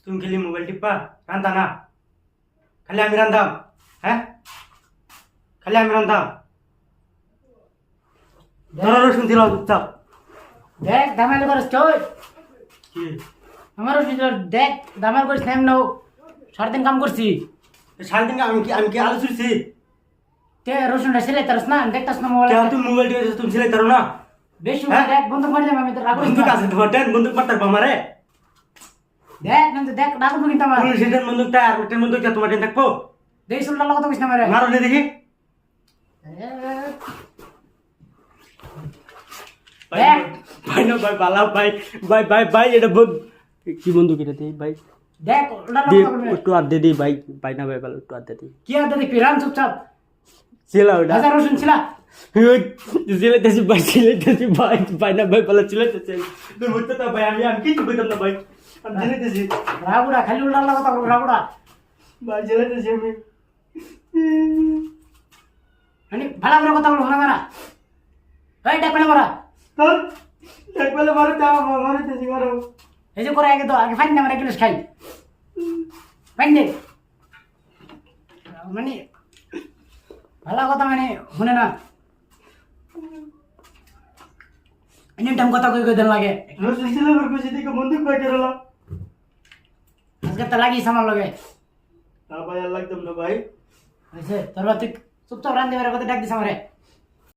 তুমি খেলি মোবাইল টিপা রান্তা না খালি আমি রান্তাম হ্যাঁ খালি আমি রান্তাম ধরো রসুন দিল চুপচাপ দেখ দামাল করিস চল কি আমার রসুন দেখ দামাল করিস নাম নাও সারাদিন কাম করছি সারাদিন আমি কি আলো ছুড়ছি তে রসুনটা সিলাই তারস না দেখতাস না মোবাইল তুমি মোবাইল টিপে তুমি সিলাই তারো না বেশি দেখ বন্ধু মারি যাবে আমি তো রাগ বন্দুক আছে তোমার টেন বন্দুক মারতার আমারে দেখ কিন্তু দেখ রাগ কিন্তু আমার পুলিশ টেন বন্দুকটা আর টেন বন্দুকটা তোমার টেন থাকবো দেখ শুনলা লাগা তো কইছ না মারে মারো নে দেখি ভাই না ভাই বালা ভাই এটা কি বন্দুক এটা দেই ভাই দেখ দে একটু আর দে ভাই ভাই না ভাই বালা একটু আর দে কি আর দেখি রান চুপচাপ ছিলা ওটা হাজার রসুন ছিলা চিলাইতেছি ভাই না ভাই বালা চিলাইতেছি তুমি বুঝতে তো ভাই আমি কিছু বুঝতাম না ভাই আমি চিলাইতেছি রাগুড়া খালি উল্টা লাগা তো রাগুড়া ভাই চিলাইতেছি আমি মানে ভালো করে কথা বলো না না এই দেখ পেলে মারা দেখবেলে মারো দাও মারতেছি মারো এই যে করে আগে তো আগে ফাইন না মারা গিলাস খাই ফাইন দে মানে ভালো কথা মানে শুনে না এনি টাইম কথা কই কই দেন লাগে রসুন চিলাবার কইছি দেখো বন্দুক কই করলা আজকে তো লাগিস আমার লগে না ভাই আর লাগতাম না ভাই আচ্ছা তোর তুই চুপচাপ রান দেবার কথা ডাক দিস আমারে